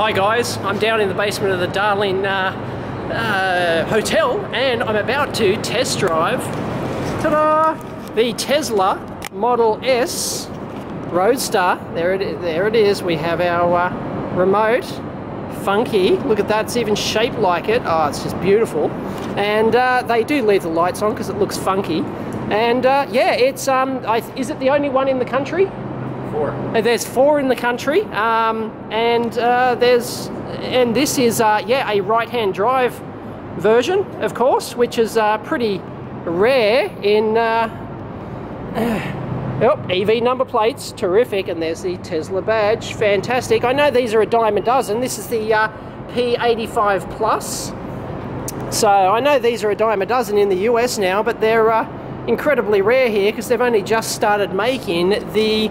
Hi guys, I'm down in the basement of the Darling Hotel and I'm about to test drive, ta-da, the Tesla Model S Roadster. There it is. We have our remote. Funky, look at that, it's even shaped like it. Oh, it's just beautiful. And they do leave the lights on because it looks funky. And yeah, it's is it the only one in the country? 4. There's 4 in the country, and this is yeah, a right-hand drive version, of course, which is pretty rare in EV number plates, terrific, and there's the Tesla badge, fantastic. I know these are a dime a dozen. This is the P85 Plus, so I know these are a dime a dozen in the US now, but they're incredibly rare here because they've only just started making the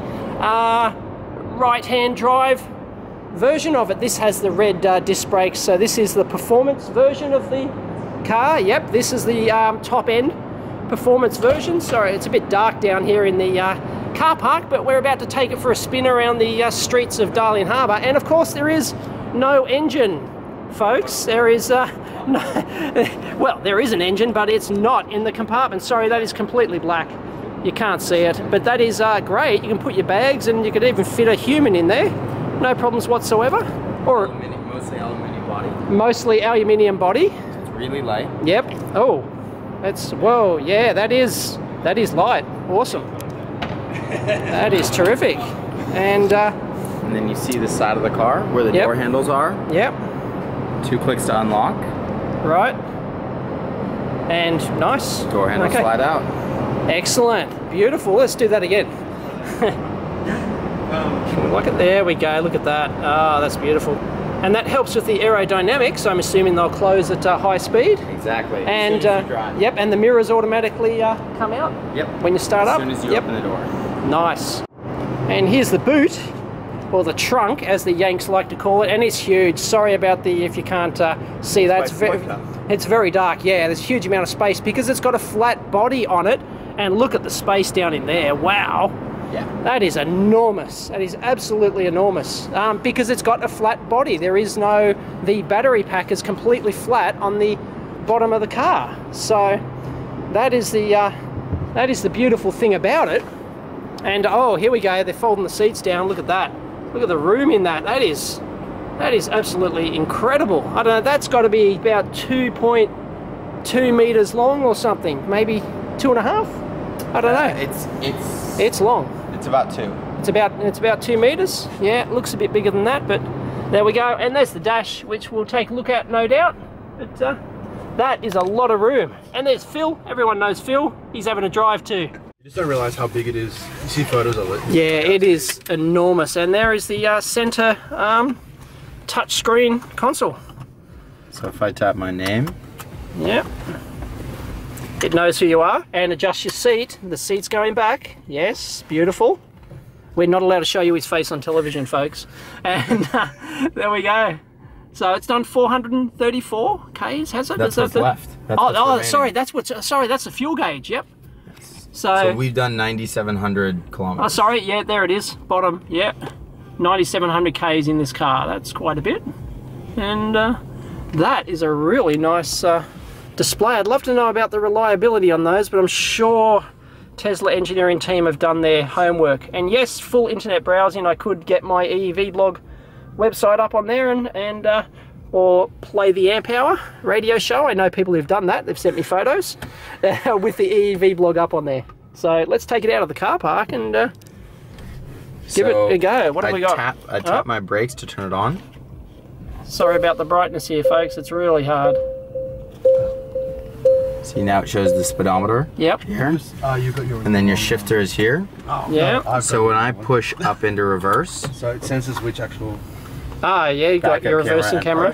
right-hand drive version of it. This has the red disc brakes, so this is the performance version of the car. Yep, this is the top end performance version. Sorry, it's a bit dark down here in the car park, but we're about to take it for a spin around the streets of Darling Harbour. And of course there is no engine, folks. There is no, well, there is an engine, but it's not in the compartment. Sorry, that is completely black. You can't see it, but that is great. You can put your bags and you could even fit a human in there. No problems whatsoever. Or mostly aluminium body. Mostly aluminium body. It's really light. Yep. Oh, that's, whoa, yeah, that is light. Awesome. That is terrific. And then you see the side of the car where the door handles are. Yep. 2 clicks to unlock. Right. And nice. Door handles slide out. Excellent. Beautiful. Let's do that again. Look at, there we go. Look at that. Ah, that's beautiful. And that helps with the aerodynamics. I'm assuming they'll close at high speed. Exactly. And yep, and the mirrors automatically come out. Yep. When you start up. As soon as you open the door. Nice. And here's the boot, or the trunk, as the Yanks like to call it, and it's huge. Sorry about the if you can't see that. It's very dark. Yeah, there's a huge amount of space because it's got a flat body on it. And look at the space down in there. Wow. Yeah. That is enormous. That is absolutely enormous. Because it's got a flat body. There is no, the battery pack is completely flat on the bottom of the car. So that is the beautiful thing about it. And oh, here we go. They're folding the seats down. Look at that. Look at the room in that. That is absolutely incredible. I don't know. That's got to be about 2.2 meters long or something. Maybe 2.5. I don't know. It's long. It's about 2. It's about 2 meters. Yeah, it looks a bit bigger than that, but there we go. And there's the dash, which we'll take a look at, no doubt. But that is a lot of room. And there's Phil. Everyone knows Phil. He's having a drive too. You just don't realise how big it is. You see photos of it. Yeah, it is enormous. And there is the center touch screen console. So if I tap my name. Yep. It knows who you are, and adjust your seat. The seat's going back. Yes, beautiful. We're not allowed to show you his face on television, folks. And there we go. So it's done 434 Ks, has it? That's what's left. That's sorry, that's the fuel gauge. Yep. Yes. So we've done 9,700 kilometers. Oh, sorry. Yeah, there it is. Bottom. Yep. 9,700 Ks in this car. That's quite a bit. And that is a really nice display. I'd love to know about the reliability on those, but I'm sure Tesla engineering team have done their homework. And yes, full internet browsing. I could get my EEV blog website up on there and or play the Amp Hour radio show. I know people who've done that. They've sent me photos with the EEV blog up on there. So let's take it out of the car park and give it a go. What have we got? I tap my brakes to turn it on. Sorry about the brightness here, folks. It's really hard. See, now it shows the speedometer. Yep. Here. You've got your and then your shifter is here. Oh, yeah. No, so when I push up into reverse. So it senses which actual. Ah, yeah, you got your reversing camera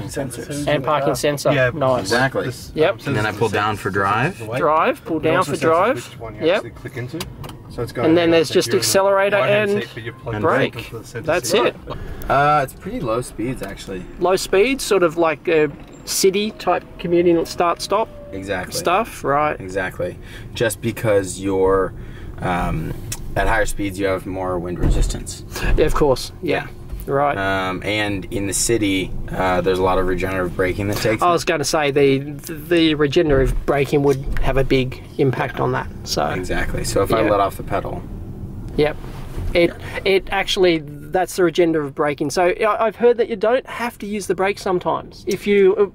and parking sensor. Yeah, nice. Exactly. Yep. And then I pull down for drive. Drive, pull down for drive. Which one you Yep. actually click into. So it's going and then there's just accelerator and brake. That's it. It's pretty low speeds actually. Low speeds, sort of like a city type commuting start-stop. Exactly. Stuff, right? Exactly. Just because you're at higher speeds, you have more wind resistance. Yeah, of course. Yeah. Right. And in the city, there's a lot of regenerative braking that takes. I was going to say the regenerative braking would have a big impact on that. So exactly. So if I let off the pedal. Yep. It actually, that's the regenerative braking. So I've heard that you don't have to use the brake sometimes. If you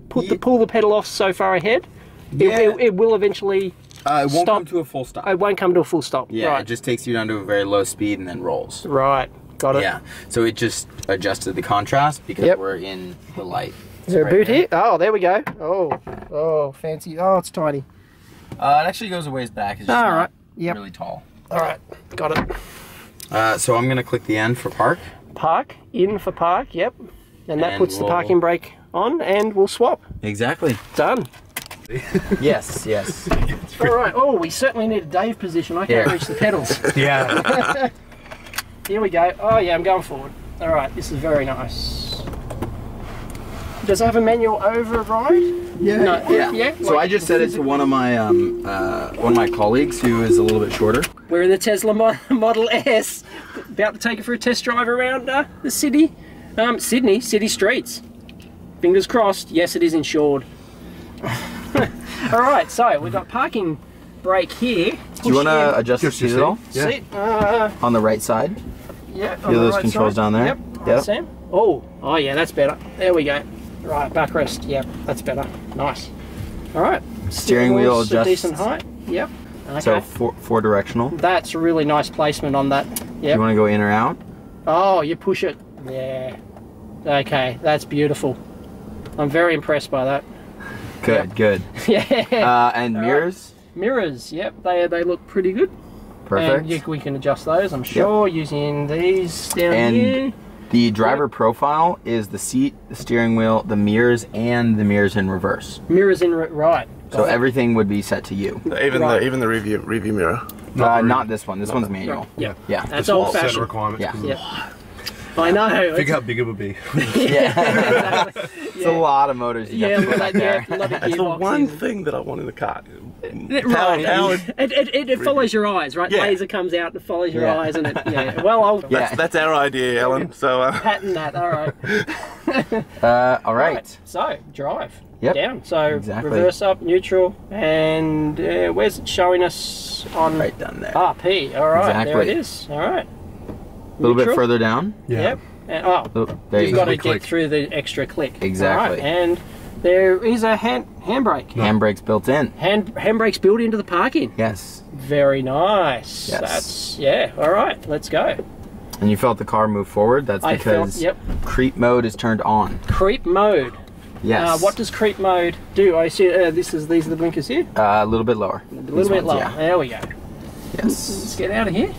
pull the pedal off so far ahead, it will eventually it won't come to a full stop. It won't come to a full stop. Yeah, right. It just takes you down to a very low speed and then rolls. Right. Got it. Yeah. So it just adjusted the contrast because we're in the light. Is there a boot here? Oh, there we go. Oh, fancy. Oh, it's tiny. It actually goes a ways back. It's just not really tall. All right, got it. So I'm gonna click the end for park. Park, in for park, yep. And that puts the parking brake on and we'll swap. Exactly. Done. Yes. All right, oh, we certainly need a Dave position. I can't reach the pedals. Yeah. Here we go. Oh yeah, I'm going forward. All right, this is very nice. Does it have a manual override? Yeah. No, yeah. So I just set it to one of my colleagues who is a little bit shorter. We're in the Tesla Model S, about to take it for a test drive around the city, Sydney city streets. Fingers crossed. Yes, it is insured. All right, so we've got parking brake here. Do you want to adjust the seat at all? Yeah. Seat, on the right side. Yeah. Feel those controls down there. Yep. Sam. Oh yeah, that's better. There we go. Right, backrest. Yep, that's better. Nice. All right. Steering wheel wheel's a adjusts. decent height. Yep. Okay. So four directional. That's a really nice placement on that. Yep. You want to go in or out? Oh, you push it. Yeah. Okay, that's beautiful. I'm very impressed by that. Good. Yeah. And mirrors. Right. Mirrors. Yep. They look pretty good. Perfect. And we can adjust those, I'm sure, using these down here. The driver profile is the seat, the steering wheel, the mirrors, and the mirrors in reverse. Mirrors in right. So everything would be set to you. Even the review mirror. Not this one. This one's manual. Yeah. Yeah. That's old Set fashioned. requirements. Yeah. I know. Think how big it would be. Yeah. Exactly. It's a lot of motors you got to put back there. That's the one thing that I want in the car. Right. It follows your eyes, right? Yeah. Laser comes out and follows your eyes, and well, That's our idea, Alan. So patent that. All right. All right. So drive. Yep. Down. So Exactly. reverse up, neutral, and where's it showing us on? Right down there. P. All right. Exactly. There it is. All right. A little bit further down. Yeah. Yep. And, there you've you got go. to get through the extra click. Exactly. All right. And there is a handbrake. Handbrake's built in. Handbrake's built into the parking. Yes. Very nice. Yes. That's all right. Let's go. And you felt the car move forward. That's because creep mode is turned on. Creep mode. Yes. What does creep mode do? I see. These are the blinkers here. A little bit lower. A little bit lower. Yeah. There we go. Yes. Let's get out of here.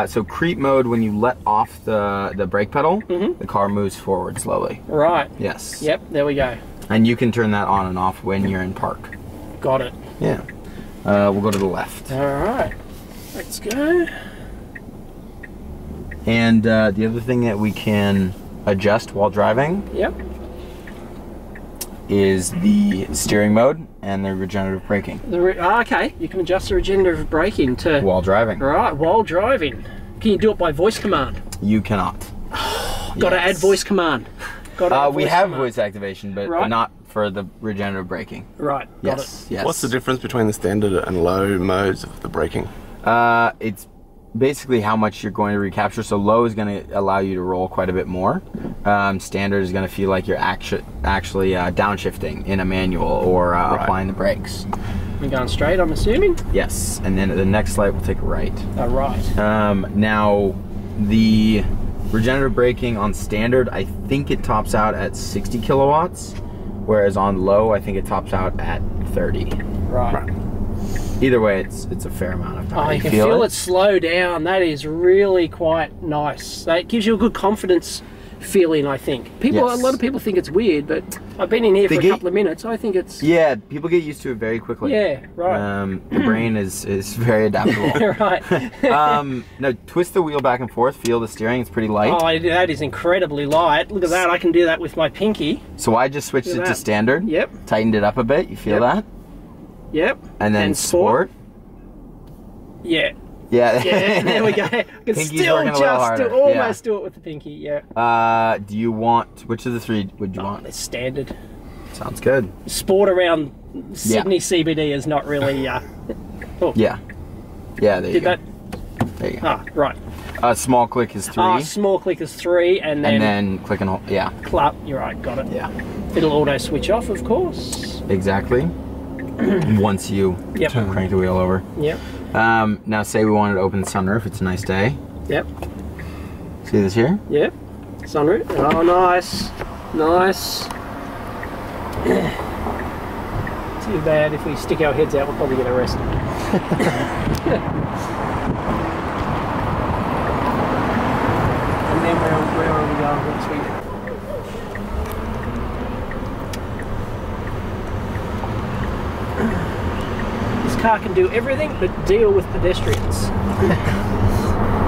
So creep mode, when you let off the brake pedal, the car moves forward slowly. Right. Yes. Yep. There we go. And you can turn that on and off when you're in park. Got it. Yeah. We'll go to the left. All right. Let's go. And the other thing that we can adjust while driving Yep. is the steering mode and the regenerative braking Okay. You can adjust the regenerative braking to while driving. right while driving. Can you do it by voice command? You cannot. Got to add voice command. We have voice activation, but not for the regenerative braking. Right. Got Yes. it. Yes. what's the difference between the standard and low modes of the braking? It's basically how much you're going to recapture. So low is going to allow you to roll quite a bit more. Standard is going to feel like you're actually downshifting in a manual or applying the brakes. We're going straight, I'm assuming. Yes, and then at the next light we'll take a right. Right. Now the regenerative braking on standard, I think it tops out at 60 kilowatts, whereas on low I think it tops out at 30. Right. Either way, it's a fair amount of power. Oh, you can feel it slow down. That is really quite nice. That gives you a good confidence feeling, I think. A lot of people think it's weird, but I've been in here for a couple of minutes. I think it's... Yeah, people get used to it very quickly. Yeah, right. The brain is very adaptable. Right. Now, twist the wheel back and forth. Feel the steering. It's pretty light. Oh, that is incredibly light. Look at that. I can do that with my pinky. So I just switched it to standard. Yep. Tightened it up a bit. You feel that? Yep. And then sport. Yeah. Yeah. Yeah, there we go. I can Pinky's still working a little harder. almost do it with the pinky, yeah. Do you want, which of the three would you want? It's standard. Sounds good. Sport around Sydney CBD is not really, Yeah. Yeah, there you Did go. that? There you go. Ah, right. Small click is 3. Small click is 3, and then click and hold. Yeah. clap. You're right, got it. Yeah. It'll auto switch off, of course. Exactly. Once you Yep. crank the wheel over. Yep. Now say we wanted to open the sunroof. It's a nice day. Yep. See this here? Yep. Sunroof. Oh, nice. Nice. Too bad if we stick our heads out, we'll probably get arrested. And then where are we going next week? This car can do everything but deal with pedestrians.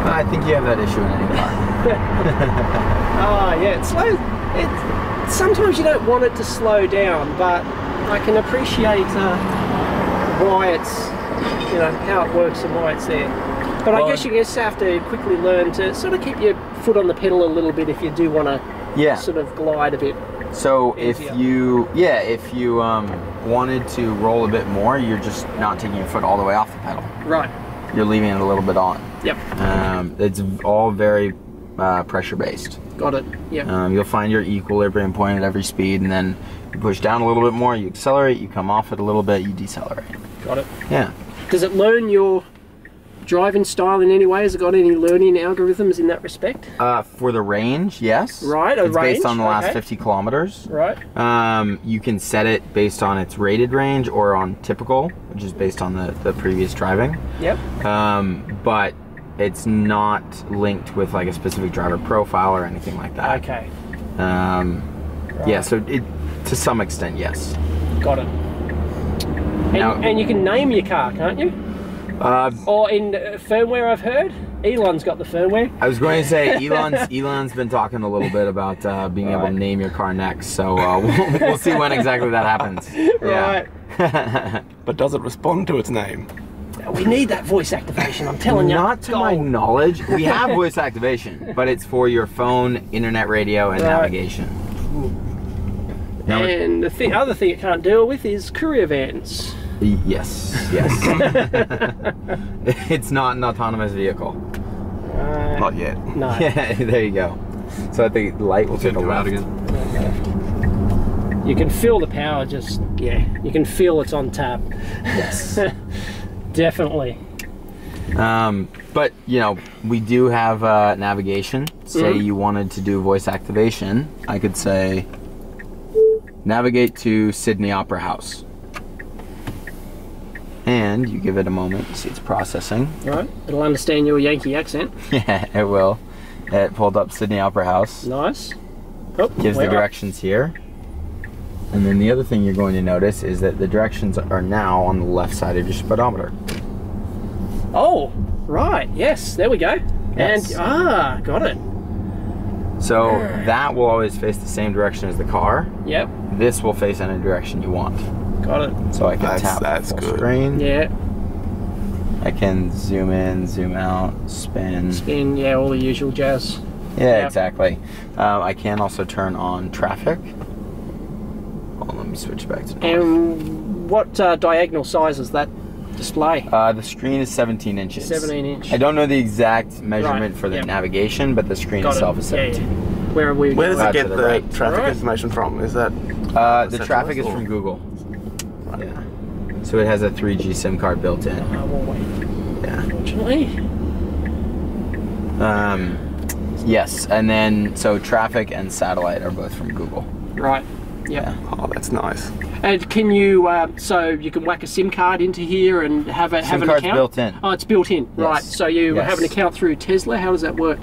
I think you have that issue in any car. Oh yeah, it's slow. Sometimes you don't want it to slow down, but I can appreciate why it's, how it works and why it's there. But I guess you just have to quickly learn to sort of keep your foot on the pedal a little bit if you do want to sort of glide a bit. So easier. if you wanted to roll a bit more, you're just not taking your foot all the way off the pedal. Right. You're leaving it a little bit on. Yep. It's all very pressure based. Got it. Yep. You'll find your equilibrium point at every speed, and then you push down a little bit more, you accelerate, you come off it a little bit, you decelerate. Got it. Yeah. Does it learn your driving style in any way? Has it got any learning algorithms in that respect? For the range, yes. Right, it's range, based on the last okay. 50 kilometers. Right. You can set it based on its rated range or on typical, which is based on the previous driving. Yep. But it's not linked with like a specific driver profile or anything like that. Okay. Yeah, so to some extent, yes. Got it. And you can name your car, can't you? Or in firmware, I've heard. Elon's got the firmware. I was going to say Elon's been talking a little bit about being able to name your car next, so we'll see when exactly that happens. Right. But does it respond to its name? We need that voice activation, I'm telling you. Not to my knowledge. We have voice activation, but it's for your phone, internet radio, and navigation. And the other thing it can't deal with is courier vans. Yes. It's not an autonomous vehicle. Not yet. No. Yeah, there you go. So I think the light will take a left. You can feel the power you can feel it's on tap. Yes. Definitely. But, we do have navigation. Say you wanted to do voice activation, I could say, navigate to Sydney Opera House. And you give it a moment to see it's processing. Right. It'll understand your Yankee accent. Yeah, it will. It pulled up Sydney Opera House. Nice. Oh, Gives the directions here. And then the other thing you're going to notice is that the directions are now on the left side of your speedometer. Oh, right. Yes, there we go. Yes. And, got it. So that will always face the same direction as the car. Yep. This will face any direction you want. Got it. So I can tap that's full good. screen. Yeah. I can zoom in, zoom out, spin. Spin, yeah, all the usual jazz. Yeah, Yep. exactly. I can also turn on traffic. Hold on, let me switch back to north. And what diagonal size is that display? The screen is 17 inches. 17 inch. I don't know the exact measurement Right, for the yep. navigation, but the screen Got itself it. is 17. Yeah. Where are we? Where does it to get the the right. traffic Right. information from? Is that The traffic is from Google. Yeah. So it has a 3G SIM card built in. Oh, well, wait. Yeah. Unfortunately. Yes, and then so traffic and satellite are both from Google. Right. Yeah. Oh, that's nice. And can you, so you can whack a SIM card into here and have an SIM account? card's built in. Oh, it's built in. Right. So you Yes. have an account through Tesla. How does that work?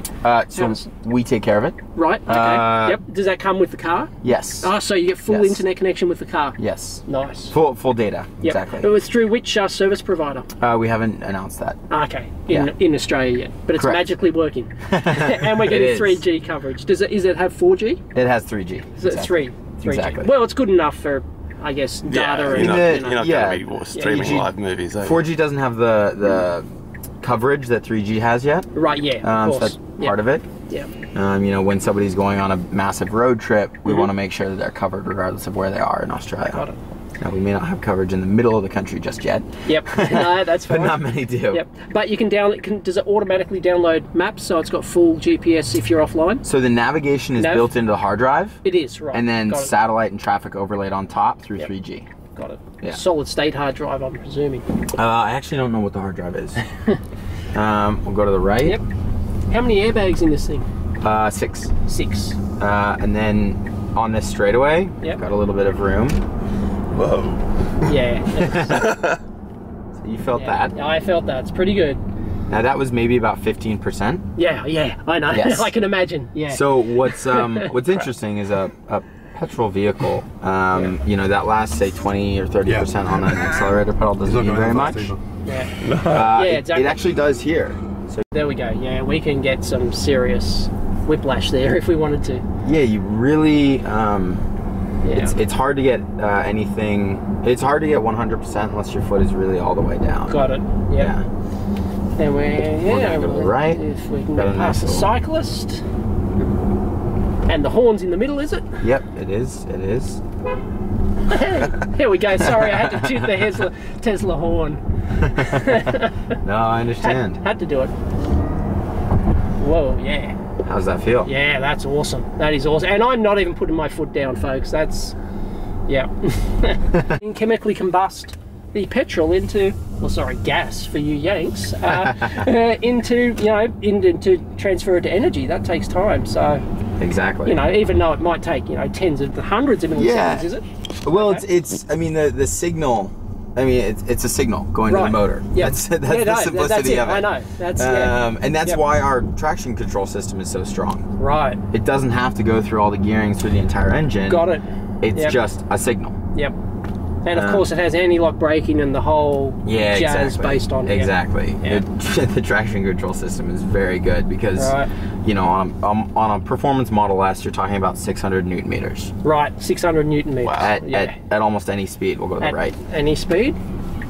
So we take care of it. Right. Okay. Yep. Does that come with the car? Yes. Oh, so you get full Yes. internet connection with the car. Yes. Nice. Full data. Yep. Exactly. It was through which service provider? We haven't announced that. Okay. Yeah. In Australia yet, but it's Correct. magically working, and we're It getting is. 3G coverage. Is it have 4G? It has 3G. Is it Exactly. 3G? Exactly. Well, it's good enough for, I guess, data Yeah, and you're not yeah. going to be streaming 4G live movies. 4G doesn't have the coverage that 3G has yet. Right, yeah, of So course. that's part of it. Yeah. You know, when somebody's going on a massive road trip, we want to make sure that they're covered regardless of where they are in Australia. Got it. Now, we may not have coverage in the middle of the country just yet. Yep, no, that's fine. But not many do. Yep, but you can download. Does it automatically download maps? So it's got full GPS if you're offline. So the navigation is built into the hard drive. It is, right. And then Got it. satellite and traffic overlaid on top through 3G. Got it. Yeah. Solid state hard drive, I'm presuming. I actually don't know what the hard drive is. We'll go to the right. Yep. How many airbags in this thing? 6. 6. And then on this straightaway, Yep. got a little bit of room. Whoa. Yeah. So you felt that. Yeah, I felt that. It's pretty good. Now that was maybe about 15%. Yeah, I know. Yes. I can imagine. Yeah. So what's interesting is a petrol vehicle, you know, that lasts say 20 or 30% on an accelerator pedal doesn't need very much. yeah, exactly. It actually does here. So There we go. Yeah, we can get some serious whiplash there if we wanted to. yeah, you really, Yeah. it's hard to get anything. It's hard to get 100% unless your foot is really all the way down. Got it. Yeah. And we're gonna go to the right. If we can Got get a past nice the little- cyclist. And the horn's in the middle, is it? Yep, it is. It is. Here we go. Sorry, I had to toot the Tesla horn. No, I understand. Had to do it. Whoa, yeah. How's that feel? Yeah, that's awesome. That is awesome. And I'm not even putting my foot down, folks. That's, yeah. Chemically combust the petrol into, well, sorry, gas for you Yanks, into, you know, into transfer it to energy. That takes time. So, Exactly. you know, even though it might take, you know, tens of hundreds of milliseconds, Yeah. is it? Well, Okay. it's. I mean, the signal. I mean, it's a signal going to the motor. Yeah. That's Yeah, the no, simplicity that's it. of it. I know. That's And that's Yep. why our traction control system is so strong. right. It doesn't have to go through all the gearings through the entire engine. Got it. It's Yep. just a signal. Yep. And of course, it has anti-lock braking and the whole Yeah, jazz exactly. based on Exactly. Yeah. The traction control system is very good because, Right. you know, on a performance Model S, you're talking about 600 Newton meters. Right, 600 Newton meters. At almost any speed, we'll go to the At right. any speed.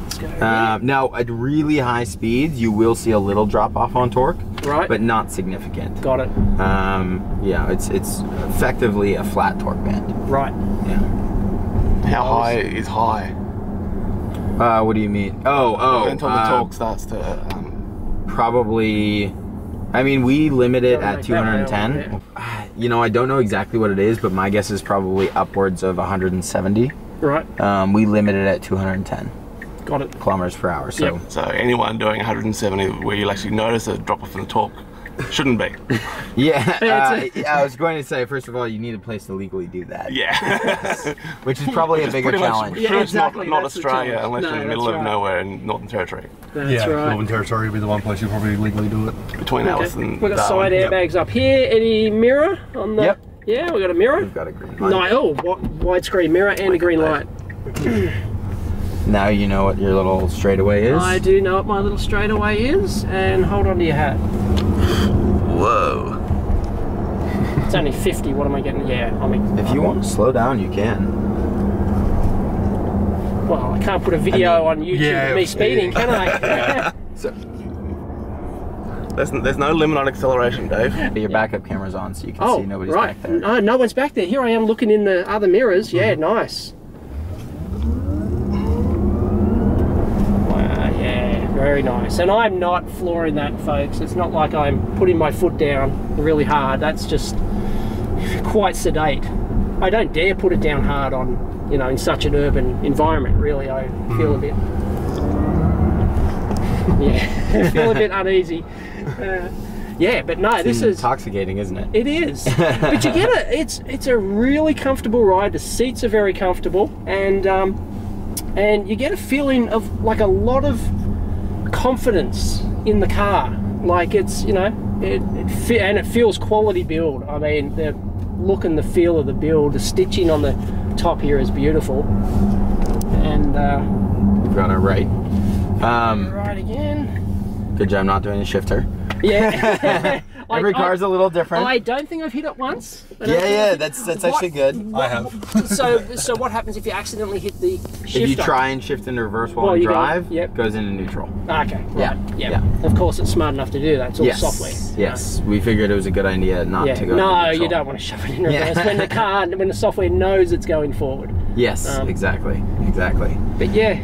Let's go. Now, at really high speeds, you will see a little drop off on torque, Right. but not significant. Got it. Yeah, it's effectively a flat torque band. Right. Yeah. How high is high? What do you mean? Oh. Until the torque starts to. Probably. I mean, we limit it Don't at make that 210. You know, I don't know exactly what it is, but my guess is probably upwards of 170. Right. We limit it at 210 Got it. kilometers per hour. So. Yep. So anyone doing 170 where you'll actually notice a drop off in the torque shouldn't be. Yeah, It's I was going to say, first of all, you need a place to legally do that. Yeah. Which is probably a bigger Pretty much- challenge. Yeah, Sure, exactly, It's not that's the Australia challenge. unless No, you're in the that's middle of right. nowhere in Northern Territory. That's Yeah, right. Northern Territory would be the one place you probably legally do it. Between Alice Okay. and We've got Darwin. side airbags up here. Any mirror on the? Yep. Yeah, we got a mirror. We've got a green light. No, widescreen mirror and a green light. Now you know what your little straightaway is. I do know what my little straightaway is, and hold on to your hat. Whoa. It's only 50. What am I getting? Yeah, I mean, If you want to slow down, you can. well, I can't put a video on YouTube yeah, of me speeding, can I? So There's no limit on acceleration, Dave. your backup camera's on, so you can Oh, see nobody's right. back there. No, no one's back there. Here I am looking in the other mirrors. Yeah, nice. Wow, yeah, very nice. And I'm not flooring that, folks. It's not like I'm putting my foot down really hard. That's just quite sedate. I don't dare put it down hard on, you know, in such an urban environment, really. I feel a bit, yeah, I feel a bit uneasy. Yeah, but no, this is intoxicating, isn't it? it is, but you get it's a really comfortable ride. The seats are very comfortable, and you get a feeling of like a lot of confidence in the car. Like it's, you know, and it feels quality build. I mean, the look and the feel of the build, the stitching on the top here is beautiful, and We've got our right. right again. Good job not doing the shifter. Yeah. Every car's a little different. I don't think I've hit it once. Yeah, that's actually good. I have. So what happens if you accidentally hit the shifter? If you try and shift into reverse while you drive, yep. goes into neutral. Okay, Yeah, right. Yeah. yeah. Of course, it's smart enough to do that. It's all software. Yes, we figured it was a good idea not to go No, into neutral. you don't want to shove it in reverse when the software knows it's going forward. Yes, exactly. But yeah,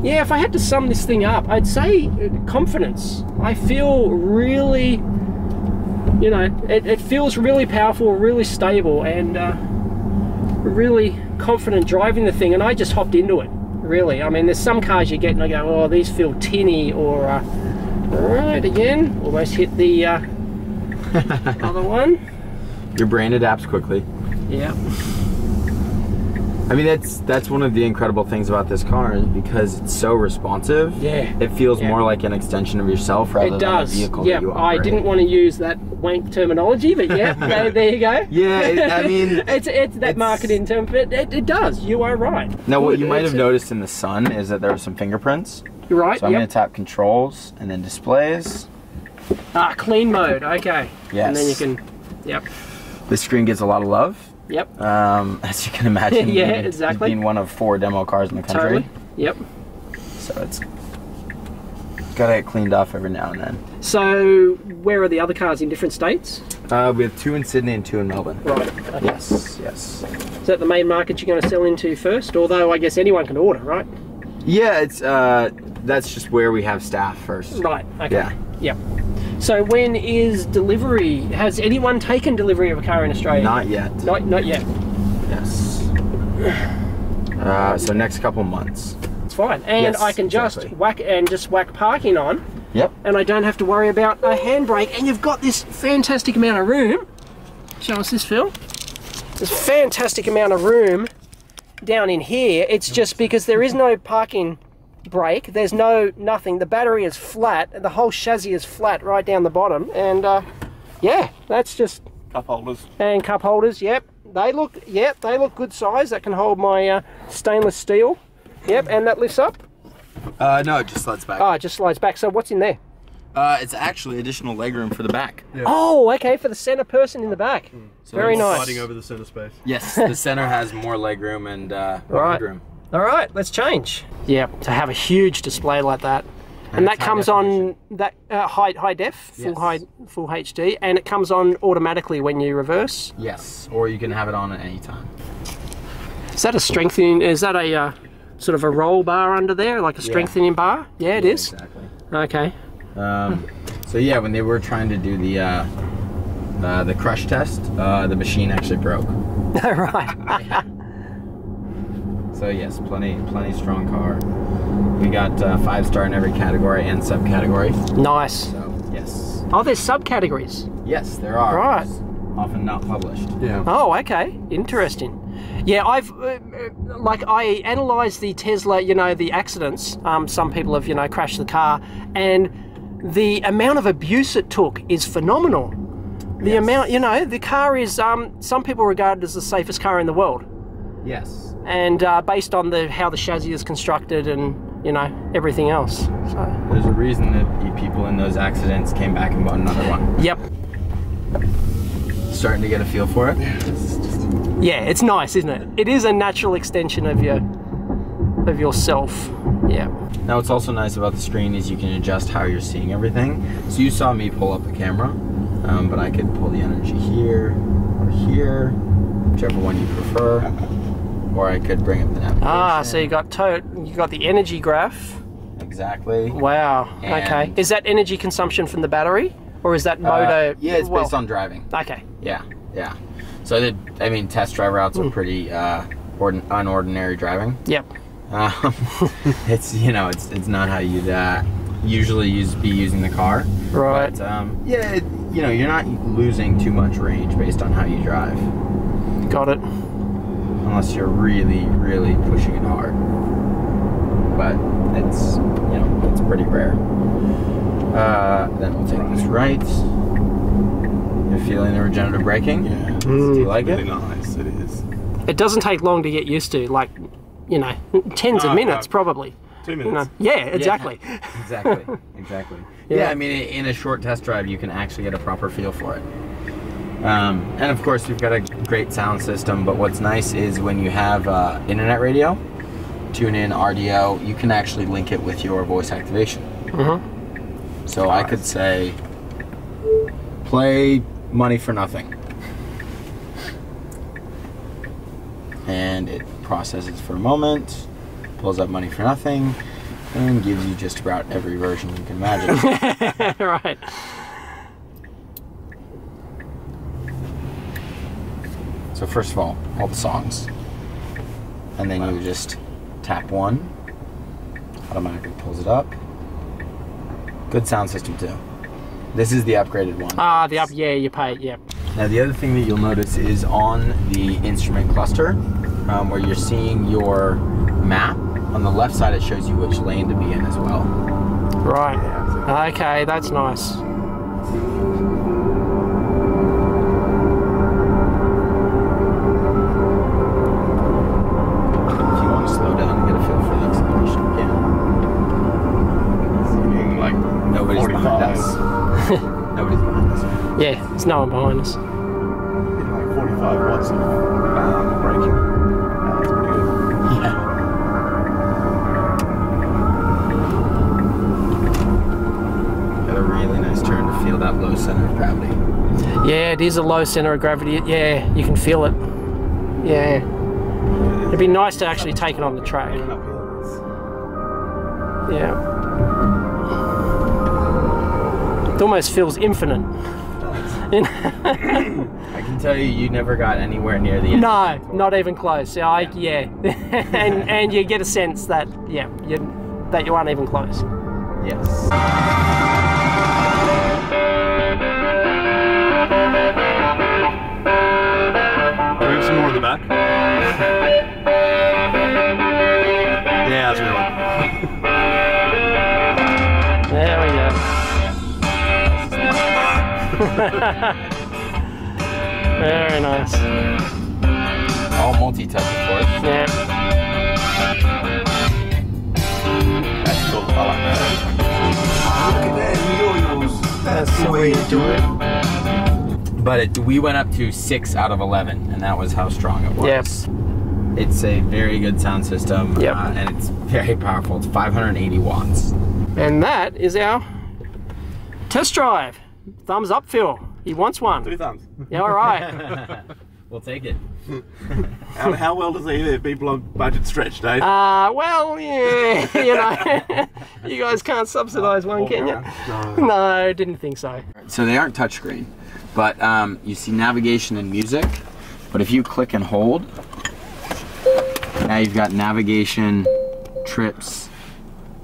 if I had to sum this thing up, I'd say confidence. I feel really, you know, it feels really powerful, really stable, and really confident driving the thing, and I just hopped into it, really. I mean, there's some cars you get and I go, oh, these feel tinny, or, right, again, almost hit the other one. Your brain adapts quickly. Yeah. I mean, that's one of the incredible things about this car, is because it's so responsive. Yeah. It feels more like an extension of yourself rather than a vehicle that you operate. I didn't want to use that wank terminology, but yeah, there you go. Yeah, I mean... it's that marketing term, but it does. You are right. Now, what you might have noticed in the sun is that there were some fingerprints. You're right, So I'm going to tap controls and then displays. Ah, clean mode, okay. Yes. And then you can, yep. The screen gets a lot of love. Yep. As you can imagine, yeah, exactly. Being one of 4 demo cars in the country. Totally. Yep. So it's got to get cleaned off every now and then. So where are the other cars in different states? We have 2 in Sydney and 2 in Melbourne. Right. Okay. Yes. Is that the main market you're going to sell into first? Although I guess anyone can order, right? Yeah, it's that's just where we have staff first. Right. Okay. Yeah. Yep. So when is delivery? Has anyone taken delivery of a car in Australia? Not yet. Not yet. Yes. So next couple months. It's fine, and Yes, I can just exactly. whack parking on. Yep. And I don't have to worry about a handbrake. And you've got this fantastic amount of room. Show us this, Phil. This fantastic amount of room down in here. It's just because there is no parking brake. There's nothing. The battery is flat. The whole chassis is flat right down the bottom. And yeah, that's just... Cup holders. And cup holders, yep. They look good size. That can hold my stainless steel. Yep, and that lifts up. No, it just slides back. Oh, it just slides back. So what's in there? It's actually additional legroom for the back. Yeah. Oh, okay, for the center person in the back. So Very It's nice. Sliding over the center space. Yes, the center has more legroom and more headroom. All right, let's change. Yeah, to have a huge display like that. And that it's high comes on that high def, full HD, and it comes on automatically when you reverse. Yes, or you can have it on at any time. Is that a strengthening? Is that a sort of a roll bar under there, like a strengthening bar? Yeah, it is. Exactly. Okay. So yeah, when they were trying to do the crush test, the machine actually broke. Right. So yes, plenty strong car. We got 5-star in every category and subcategory. Nice. So yes. Oh, there's subcategories. Yes, there are. Right. Often not published. Yeah. Oh, okay. Interesting. Yeah, I've I analysed the Tesla, you know, the accidents. Some people have, you know, crashed the car, and the amount of abuse it took is phenomenal. The amount, you know, the car is, some people regard it as the safest car in the world. Yes. And based on how the chassis is constructed and, you know, everything else. So. There's a reason that the people in those accidents came back and bought another one. Yep. Starting to get a feel for it. Yeah, it's nice, isn't it? It is a natural extension of yourself. Yeah. Now what's also nice about the screen is you can adjust how you're seeing everything. So you saw me pull up the camera, but I could pull the energy here or here, whichever one you prefer, or I could bring up the navigation. Ah, so you got the energy graph. Exactly. Wow. And okay. Is that energy consumption from the battery, or is that moto? Yeah, it's based on driving. Okay. Yeah. So I mean, test drive routes are pretty unordinary driving. Yep. It's, you know, it's not how you'd usually be using the car. Right. But yeah, you know, you're not losing too much range based on how you drive. Got it. Unless you're really, really pushing it hard. But it's, you know, it's pretty rare. Then we'll take this right. You're feeling the regenerative braking? Yeah. Do you like Really it? nice, it is. It doesn't take long to get used to, like, you know, tens of minutes probably. 2 You minutes. know, yeah, exactly. Exactly. Yeah. Yeah, I mean, in a short test drive, you can actually get a proper feel for it. And of course, we've got a great sound system, but what's nice is when you have internet radio, tune in, RDO, you can actually link it with your voice activation. So I could say, play Money for Nothing. And it processes for a moment, pulls up Money for Nothing, and gives you just about every version you can imagine. Right. So first of all the songs. And then you just tap one, automatically pulls it up. Good sound system too. This is the upgraded one. Ah, yeah, you pay, yeah. Now the other thing that you'll notice is on the instrument cluster, where you're seeing your map, on the left side it shows you which lane to be in as well. Right. Okay, that's nice. If you want to slow down and get a feel for the acceleration, you can. Like Nobody's 45. behind us. Nobody's behind us. Yeah, there's no one behind us. Like 45 watts of braking. That's pretty good. Yeah. Got a really nice turn to feel that low center of gravity. Yeah, it is a low center of gravity. Yeah, you can feel it. Yeah. It'd be nice to actually take it on the track. Yeah. It almost feels infinite. I can tell you never got anywhere near the end. No, not even close. Yeah. and you get a sense that you aren't even close. Yes. Do we have some more in the back? Yeah, that's really There we go. Very nice. All multi-touch, of course. Yeah. That's cool. I like that. Look at that, That's the way you do it. But we went up to 6 out of 11, and that was how strong it was. Yes. It's a very good sound system, Yep. and it's very powerful. It's 580 watts. And that is our test drive. Thumbs up, Phil. He wants one. 2 thumbs. Yeah, all right. We'll take it. How well does the B-Blog budget stretch, Dave? Well, yeah, you know, you guys can't subsidise one, can you? No, didn't think so. So they aren't touchscreen, but you see navigation and music. But if you click and hold, now you've got navigation, trips,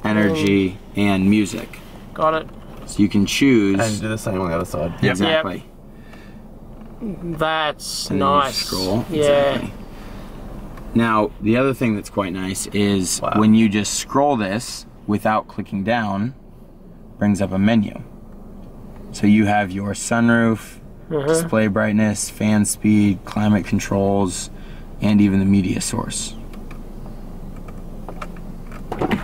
energy, and music. Got it. So you can choose. And do the same on the other side. Exactly. That's And then you nice. scroll. Yeah. Exactly. Now, the other thing that's quite nice is when you just scroll this without clicking down, brings up a menu. So you have your sunroof, display brightness, fan speed, climate controls, and even the media source.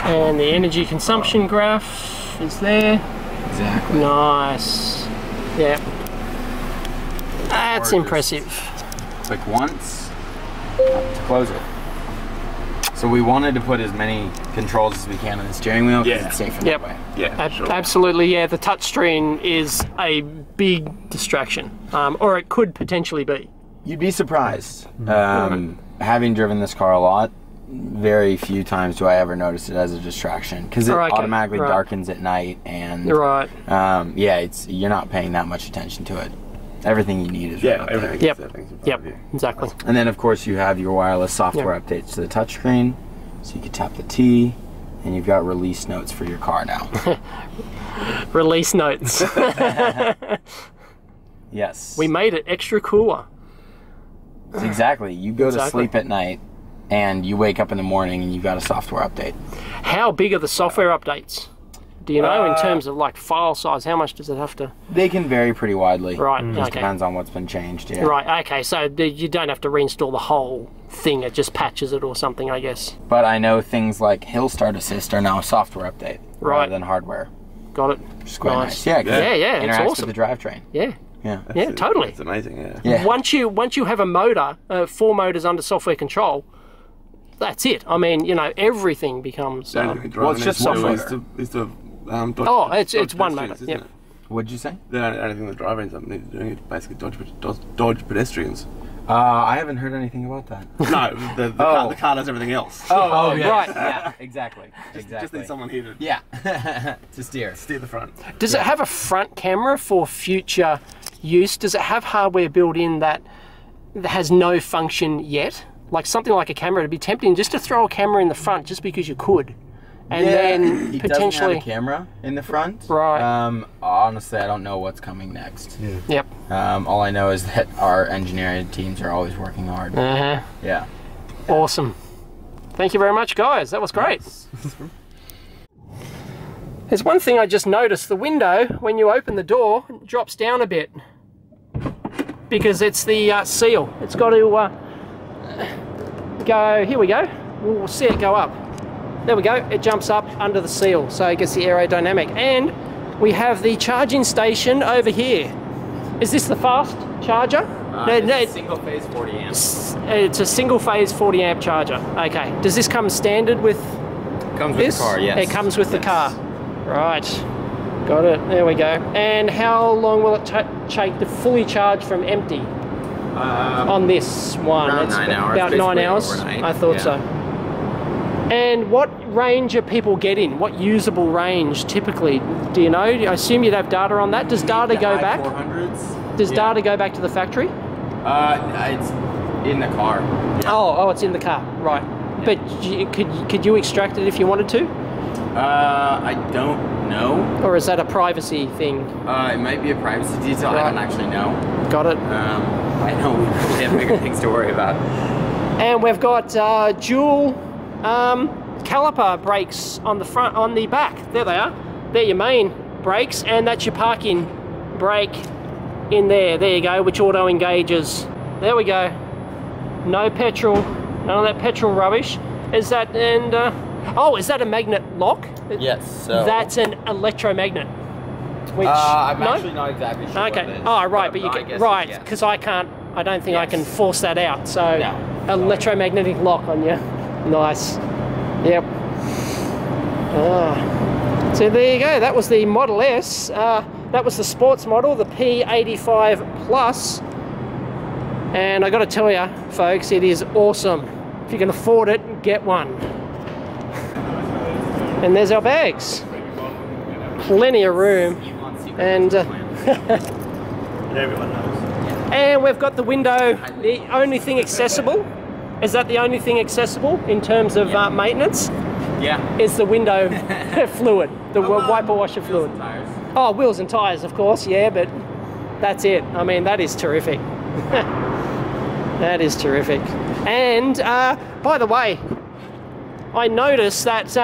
And the energy consumption graph is there. Exactly. Nice. Yeah. That's Gorgeous. impressive. Click once to close it. So we wanted to put as many controls as we can on the steering wheel because it's safer Yep. that way. Yeah, sure. Absolutely, yeah. The touchscreen is a big distraction, or it could potentially be. You'd be surprised. Having driven this car a lot, very few times do I ever notice it as a distraction because it automatically darkens at night, and Right. yeah, you're not paying that much attention to it. Everything you need is right up there. everything. Yep. Everything's in front Yep. of you. Exactly. And then of course you have your wireless software updates to the touchscreen, so you can tap the T, and you've got release notes for your car now. Release notes. Yes. We made it extra cooler. Exactly. You go to Exactly. sleep at night, and you wake up in the morning, and you've got a software update. How big are the software updates? Do you know, in terms of like file size, how much does it have to? They can vary pretty widely. Right. Just Okay. depends on what's been changed. Yeah. Right. Okay. So you don't have to reinstall the whole thing; it just patches it or something, I guess. But I know things like Hill Start Assist are now a software update rather than hardware. Got it. Which is quite Nice. nice. Yeah. 'cause Yeah, yeah, it it's interacts awesome. with the drivetrain. Yeah. Yeah. Yeah. Totally. It's amazing, yeah. Yeah. Once you have a motor, 4 motors under software control, that's it. I mean, you know, everything becomes. The only thing well, it's just driving software. is the Dodge, Oh, it's Dodge one pedestrians, motor, isn't yep. it? What'd you say? The only thing the driving need doing is basically dodge pedestrians. I haven't heard anything about that. No, the car does everything else. Oh, yeah. Right. Yeah, exactly. Just need someone here to Yeah. To steer. steer the front. Does it have a front camera for future use? Does it have hardware built in that has no function yet? Like something like a camera, it'd be tempting just to throw a camera in the front just because you could. And then it potentially. doesn't have a camera in the front. Right. Honestly, I don't know what's coming next. Yeah. Yep. All I know is that our engineering teams are always working hard. Uh-huh. Yeah. Awesome. Thank you very much, guys. That was great. There's one thing I just noticed. The window, when you open the door, drops down a bit. Because it's the seal. It's got to go, here we go. We'll see it go up. There we go. It jumps up under the seal, so it gets the aerodynamic. And we have the charging station over here. Is this the fast charger? It's single phase 40 amps. It's a single phase 40 amp charger. Okay. Does this come standard with Comes with this? the car, yes. It comes with the car. Right. Got it. There we go. And how long will it take to fully charge from empty on this one? around It's 9 hours, About 9 basically hours? overnight, I thought yeah. so. And what range are people getting? What usable range typically? Do you know? I assume you'd have data on that. Does data go back? 400s. Does data go back to the factory? It's in the car. Oh, it's in the car. Right. But could you extract it if you wanted to? I don't know. Or is that a privacy thing? It might be a privacy detail. Right. I don't actually know. Got it. I know we probably have bigger things to worry about. And we've got dual caliper brakes on the front, on the back. There they are. They're your main brakes, and that's your parking brake in there. There you go, which auto engages. There we go. No petrol, none of that petrol rubbish. Is that, and oh, is that a magnet lock? Yes. So That's an electromagnet. Which I'm no? actually not exactly sure. Okay. What it is, Oh, right, but you I can, guess right, yes. because I don't think I Yes. can force that out. So, No. electromagnetic lock on you. Nice. Yep. So there you go. That was the Model S. That was the sports model, the P85 Plus. And I got to tell you, folks, it is awesome. If you can afford it, get one. And there's our bags. Plenty of room. And Everyone knows. and we've got the window. The only thing accessible, is that the only thing accessible in terms of maintenance? Yeah. Is the window fluid, the wiper washer fluid. Tires. Oh, wheels and tires, of course, yeah, but that's it. I mean, that is terrific. That is terrific. And by the way, I noticed that,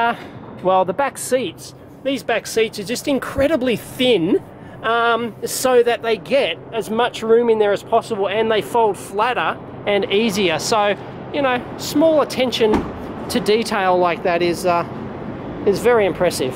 well, the back seats, these back seats are just incredibly thin, so that they get as much room in there as possible, and they fold flatter and easier. So, you know, small attention to detail like that is very impressive.